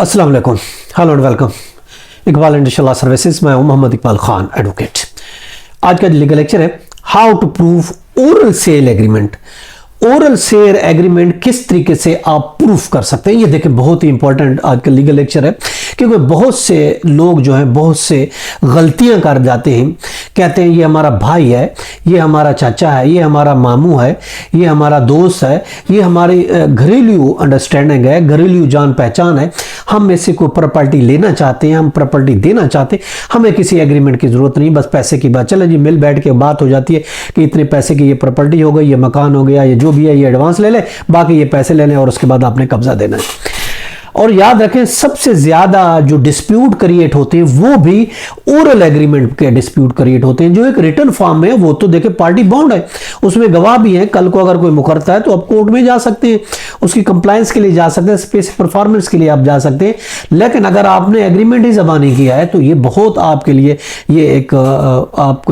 अस्सलाम वालेकुम, hello and welcome. Iqbal industrial services, मैं हूं मोहम्मद इकबाल खान, एडवोकेट। आज का लीगल लेक्चर है how to prove oral sale agreement. Oral sale agreement किस तरीके से आप प्रूफ कर सकते हैं, ये देखें बहुत ही इंपॉर्टेंट आज का लीगल लेक्चर है, क्योंकि बहुत से लोग जो हैं बहुत से गलतियां कर जाते हैं। कहते हैं ये हमारा भाई है, ये हमारा चाचा है, ये हमारा मामू है, ये हमारा दोस्त है, ये हमारी घरेलू अंडरस्टैंडिंग है, घरेलू जान पहचान है। हम में से कोई प्रॉपर्टी लेना चाहते हैं, हम प्रॉपर्टी देना चाहते हैं, हमें किसी एग्रीमेंट की जरूरत नहीं, बस पैसे की बात। चले जी, मिल बैठ के बात हो जाती है कि इतने पैसे की ये प्रॉपर्टी हो गई, ये मकान हो गया, ये जो भी है ये एडवांस ले लें, बाकी ये पैसे ले लें और उसके बाद आपने कब्जा देना है। और याद रखें, सबसे ज्यादा जो डिस्प्यूट क्रिएट होते हैं वो भी ओरल एग्रीमेंट के डिस्प्यूट क्रिएट होते हैं। जो एक रिटर्न फॉर्म है वो तो देखिए पार्टी बाउंड है, उसमें गवाह भी है। कल को अगर कोई मुकरता है तो आप कोर्ट में जा सकते हैं, उसकी कंप्लायंस के लिए जा सकते हैं, स्पेस परफॉर्मेंस के लिए आप जा सकते हैं। लेकिन अगर आपने एग्रीमेंट ही जबानी किया है तो ये बहुत आपके लिए ये एक आप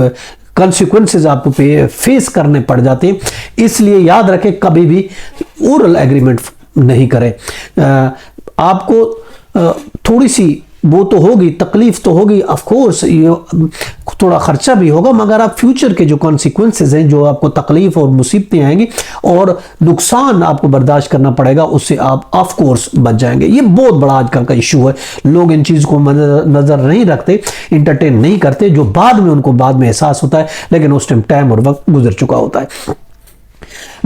कॉन्सिक्वेंसेस आपको फेस करने पड़ जाते हैं। इसलिए याद रखें, कभी भी ओरल एग्रीमेंट नहीं करें। आपको थोड़ी सी वो तो होगी, तकलीफ तो होगी, ऑफ कोर्स ये थोड़ा खर्चा भी होगा, मगर आप फ्यूचर के जो कॉन्सिक्वेंसेस हैं, जो आपको तकलीफ और मुसीबतें आएंगी और नुकसान आपको बर्दाश्त करना पड़ेगा, उससे आप ऑफ कोर्स बच जाएंगे। ये बहुत बड़ा आजकल का इशू है। लोग इन चीज़ को नज़र नहीं रखते, इंटरटेन नहीं करते, जो बाद में उनको बाद में एहसास होता है, लेकिन उस टाइम और वक्त गुजर चुका होता है।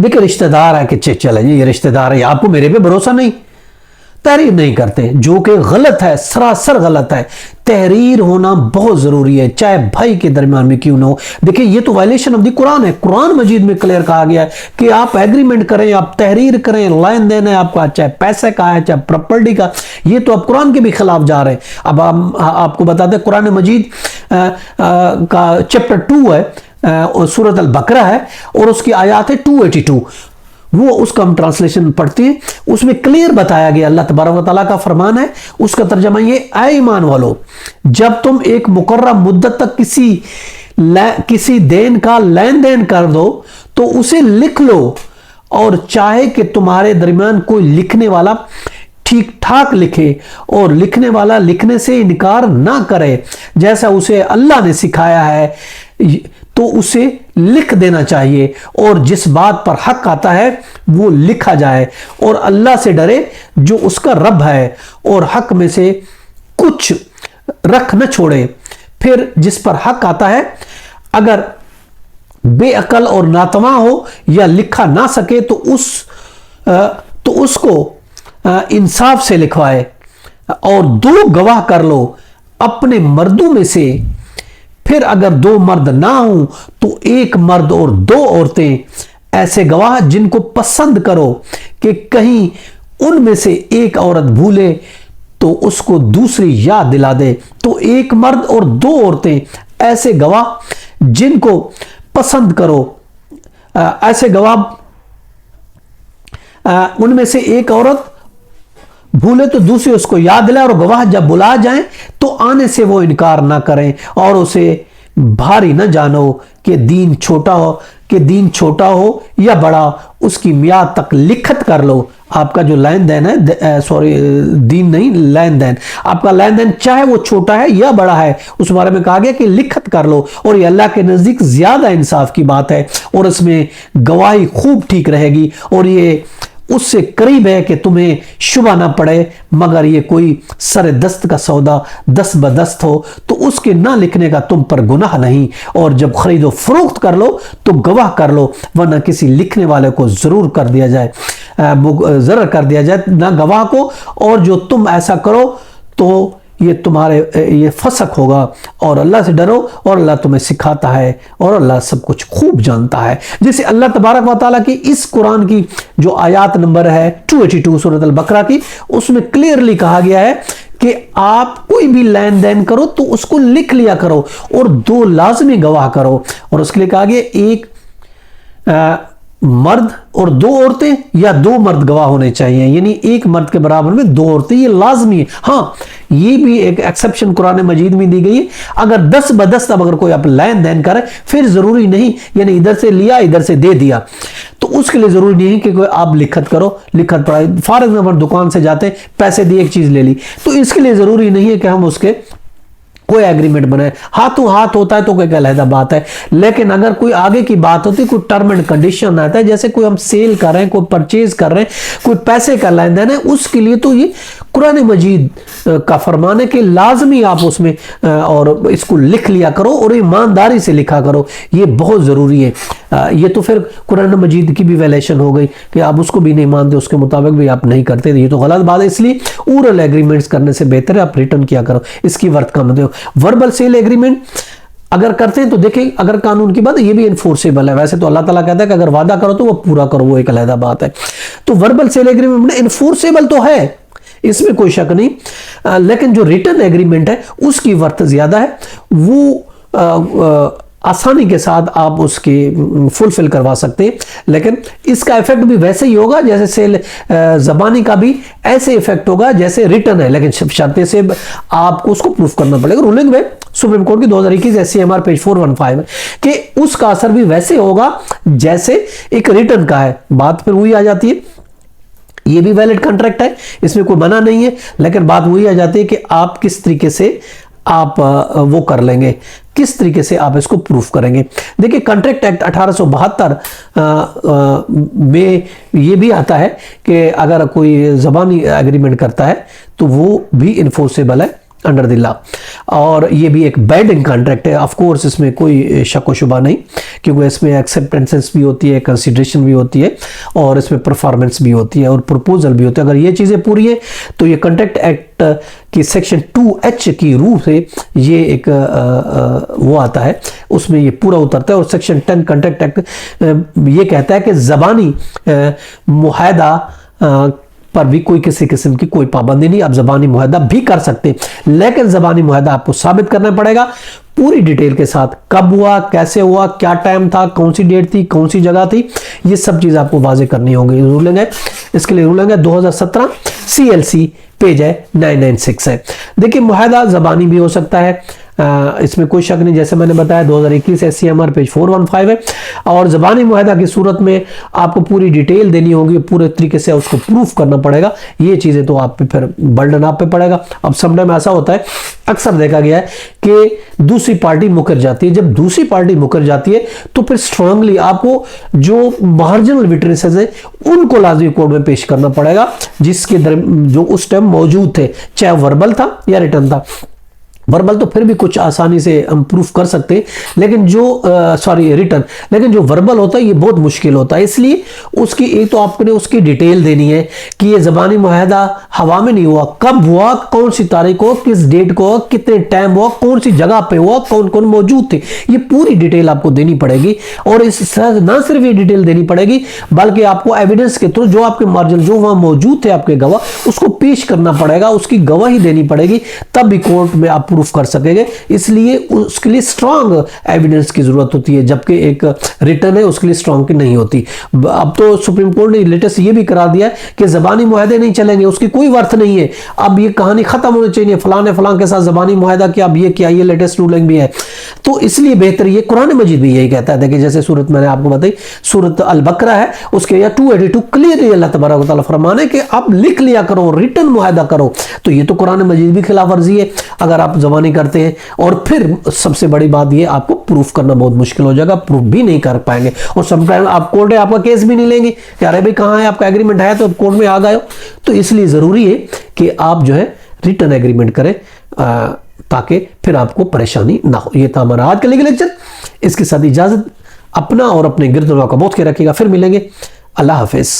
देखिए, रिश्तेदार है कि चले जी, ये रिश्तेदार है, आपको मेरे पे भरोसा नहीं, तहरीर नहीं करते, जो कि गलत है, सरासर गलत है। तहरीर होना बहुत जरूरी है, चाहे भाई के दरमियान में क्यों ना हो। देखिए, ये तो वायलेशन ऑफ द कुरान है। कुरान मजीद में क्लियर कहा गया है कि आप एग्रीमेंट करें, आप तहरीर करें, लेन देन है आपका, चाहे पैसे का है, चाहे प्रॉपर्टी का, ये तो आप कुरान के भी खिलाफ जा रहे हैं। अब आपको बताते हैं, कुरान मजीद का चैप्टर 2 है, सूरत अल बकरा है, और उसकी आयत है 282। वो उसका हम ट्रांसलेशन पढ़ते हैं, उसमें क्लियर बताया गया, अल्लाह तबारक व तआला का फरमान है, उसका तर्जमा ये, ऐ ईमान वालो, जब तुम एक मुकर्रर मुद्दत तक किसी देन का लेन देन कर दो तो उसे लिख लो, और चाहे कि तुम्हारे दरमियान कोई लिखने वाला ठीक ठाक लिखे और लिखने वाला लिखने से इनकार ना करे, जैसा उसे अल्लाह ने सिखाया है, तो उसे लिख देना चाहिए। और जिस बात पर हक आता है वो लिखा जाए, और अल्लाह से डरे जो उसका रब है, और हक में से कुछ रख न छोड़े। फिर जिस पर हक आता है, अगर बेअकल और नातवा हो या लिखा ना सके तो उसको इंसाफ से लिखवाए, और 2 गवाह कर लो अपने मर्दों में से। फिर अगर 2 मर्द ना हो तो 1 मर्द और 2 औरतें, ऐसे गवाह जिनको पसंद करो कि कहीं उनमें से एक औरत भूले तो उसको दूसरी याद दिला दे। तो 1 मर्द और 2 औरतें, ऐसे गवाह जिनको पसंद करो, ऐसे गवाह उनमें से एक औरत भूले तो दूसरी उसको याद दिलाए, और गवाह जब बुला जाएं तो आने से वो इनकार ना करें, और उसे भारी न जानो कि दीन छोटा हो या बड़ा, उसकी मियाद तक लिखत कर लो। आपका जो लेन देन है, सॉरी दीन नहीं, लेन देन, आपका लेन देन चाहे वो छोटा है या बड़ा है, उस बारे में कहा गया कि लिखत कर लो। और ये अल्लाह के नजदीक ज्यादा इंसाफ की बात है, और इसमें गवाही खूब ठीक रहेगी, और ये उससे करीब है कि तुम्हें शुबा ना पड़े, मगर ये कोई सर दस्त का सौदा दस्त बदस्त हो तो उसके ना लिखने का तुम पर गुनाह नहीं। और जब खरीदो फरोख्त कर लो तो गवाह कर लो, वरना किसी लिखने वाले को जरूर कर दिया जाए, जरूर कर दिया जाए, ना गवाह को। और जो तुम ऐसा करो तो ये तुम्हारे ये फसक होगा, और अल्लाह से डरो, और अल्लाह तुम्हें सिखाता है, और अल्लाह सब कुछ खूब जानता है। जैसे अल्लाह तबारक व तआला की इस कुरान की जो आयत नंबर है 282 सूरत अल बकरा की, उसमें क्लियरली कहा गया है कि आप कोई भी लेन देन करो तो उसको लिख लिया करो, और 2 लाजमी गवाह करो। और उसके लिए कहा गया 1 मर्द और 2 औरतें, या 2 मर्द गवाह होने चाहिए, यानी 1 मर्द के बराबर में 2 औरतें, ये लाजमी है। हाँ, ये भी एक एक्सेप्शन कुरान मजीद में दी गई है। अगर 10 बदस्त अगर कोई आप लेन देन करे, फिर जरूरी नहीं, यानी इधर से लिया इधर से दे दिया, तो उसके लिए जरूरी नहीं है कि कोई आप लिखत करो, लिखत पढ़ाई। फॉर एग्जाम्पल दुकान से जाते पैसे दिए, एक चीज ले ली, तो इसके लिए जरूरी नहीं है कि हम उसके कोई एग्रीमेंट बनाए। हाथों हाथ होता है तो कोई अलग बात है, लेकिन अगर कोई आगे की बात होती है, कोई टर्म एंड कंडीशन आता है, जैसे कोई हम सेल कर रहे हैं, कोई परचेज कर रहे हैं, कोई पैसे का लेन देन है, उसके लिए तो ये कुरान मजीद का फरमान है कि लाजमी आप उसमें और इसको लिख लिया करो और ईमानदारी से लिखा करो, ये बहुत जरूरी है। ये तो फिर कुरान मजीद की भी वैलेशन हो गई कि आप उसको भी नहीं मानते, उसके मुताबिक भी आप नहीं करते, ये तो गलत बात है। इसलिए ओरल एग्रीमेंट्स करने से बेहतर है आप रिटर्न किया करो, इसकी वर्थ कम दो। वर्बल सेल एग्रीमेंट अगर करते हैं तो देखें, अगर कानून की बात है, ये भी इन्फोर्सेबल है। वैसे तो अल्लाह ताला कहता है कि अगर वादा करो तो वो पूरा करो, वो एक अलग बात है। तो वर्बल सेल एग्रीमेंट इन्फोर्सेबल तो है, इसमें कोई शक नहीं, लेकिन जो रिटर्न एग्रीमेंट है उसकी वर्थ ज्यादा है, वो आसानी के साथ आप उसकी फुलफिल करवा सकते हैं। लेकिन इसका इफेक्ट भी वैसे ही होगा जैसे सेल, जबानी का भी ऐसे इफेक्ट होगा जैसे रिटर्न है, लेकिन शर्त से आपको उसको प्रूफ करना पड़ेगा। रूलिंग में सुप्रीम कोर्ट की 2021 SCMR पेज 415 में कि उसका असर भी वैसे होगा जैसे एक रिटर्न का है। बात फिर वही आ जाती है, ये भी वैलिड कॉन्ट्रैक्ट है, इसमें कोई मना नहीं है, लेकिन बात वही आ जाती है कि आप किस तरीके से आप वो कर लेंगे, किस तरीके से आप इसको प्रूफ करेंगे। देखिए कॉन्ट्रैक्ट एक्ट 1872 में ये भी आता है कि अगर कोई ज़बानी एग्रीमेंट करता है तो वो भी इन्फोर्सेबल है अंडर द लॉ, और ये भी एक बाइंडिंग कॉन्ट्रैक्ट है। ऑफ कोर्स इसमें कोई शक व शुबा नहीं, क्योंकि इसमें एक्सेप्टेंसेस भी होती है, कंसिडरेशन भी होती है, और इसमें परफॉर्मेंस भी होती है और प्रपोजल भी होती है। अगर ये चीज़ें पूरी है तो ये कॉन्ट्रैक्ट एक्ट की सेक्शन 2H की रूह से ये एक वो आता है, उसमें ये पूरा उतरता है। और सेक्शन 10 कॉन्ट्रैक्ट एक्ट ये कहता है कि ज़बानी मुआहदा पर भी कोई किसी किस्म की कोई पाबंदी नहीं, आप ज़बानी मुआहदा भी कर सकते हैं, लेकिन ज़बानी मुआहदा आपको साबित करना पड़ेगा पूरी डिटेल के साथ, कब हुआ, कैसे हुआ, क्या टाइम था, कौन सी डेट थी, कौन सी जगह थी, ये सब चीज़ आपको वाजे करनी होगी। रूलिंग है, इसके लिए रूलिंग है 2017 CLC पेज है 996 है। देखिए मुआहदा ज़बानी भी हो सकता है, इसमें कोई शक नहीं, जैसे मैंने बताया 2021 SCMR पेज 415 है। और ज़बानी मुआहदा की सूरत में आपको पूरी डिटेल देनी होगी, पूरे तरीके से उसको प्रूफ करना पड़ेगा। ये चीज़ें तो आप पे फिर बर्डन आप पे पड़ेगा। अब समटाइम ऐसा होता है, अक्सर देखा गया है कि दूसरी पार्टी मुकर जाती है। जब दूसरी पार्टी मुकर जाती है तो फिर स्ट्रांगली आपको जो मार्जिनल विटनेसेस है उनको लाजमी कोर्ट में पेश करना पड़ेगा, जिसके जो उस टाइम मौजूद थे, चाहे वर्बल था या रिटर्न था। वर्बल तो फिर भी कुछ आसानी से हम प्रूफ कर सकते हैं, लेकिन जो रिटर्न, लेकिन जो वर्बल होता है ये बहुत मुश्किल होता है। इसलिए उसकी एक तो आपने उसकी डिटेल देनी है कि ये ज़बानी मुआहदा हवा में नहीं हुआ, कब हुआ, कौन सी तारीख को, किस डेट को, कितने टाइम हुआ, कौन सी जगह पे हुआ, कौन कौन मौजूद थे, ये पूरी डिटेल आपको देनी पड़ेगी। और इस ना सिर्फ ये डिटेल देनी पड़ेगी बल्कि आपको एविडेंस के थ्रू जो आपके मार्जिन जो वहां मौजूद थे आपके गवाह, उसको पेश करना पड़ेगा, उसकी गवाही देनी पड़ेगी, तब भी कोर्ट में आप प्रूफ कर सकेंगे। इसलिए उसके लिए स्ट्रांग एविडेंस की जरूरत होती है, जबकि एक रिटर्न है उसके लिए स्ट्रांग की नहीं होती। अब तो सुप्रीम कोर्ट ने लेटेस्ट ये भी करा दिया कि ज़बानी मुआहदे नहीं चलेंगे, उसकी कोई वर्थ नहीं है, अब ये कहानी खत्म होनी चाहिए, फलां ने फलां के साथ ज़बानी मुआहदा किया, अब ये क्या, ये लेटेस्ट रूलिंग भी है। तो इसलिए बेहतर ये कुरान मजीद भी यही कहता है। देखिए जैसे सूरत मैंने आपको बताई, सूरत अल बकरा है, उसके या 282 क्लियरली अल्लाह तबारक व तआला फरमान है कि आप लिख लिया करो, रिटर्न मुआहदा करो। तो ये तो कुरान मजीद भी खिलाफ वर्जी है अगर आप ज़बानी करते हैं। और फिर सबसे बड़ी बात ये, आपको प्रूफ करना बहुत मुश्किल हो जाएगा, प्रूफ भी नहीं कर पाएंगे। और समटाइम आप कोर्ट है आपका केस भी नहीं लेंगे कि अरे भाई कहाँ है आपका एग्रीमेंट है, तो कोर्ट में आ गए हो। तो इसलिए जरूरी है कि आप जो है रिटर्न एग्रीमेंट करें ताकि फिर आपको परेशानी ना हो। ये था हमारा आज का लीगल लेक्चर, इसके साथ इजाजत, अपना और अपने गिरद का बहुत ख्याल रखिएगा। फिर मिलेंगे, अल्लाह हाफिज।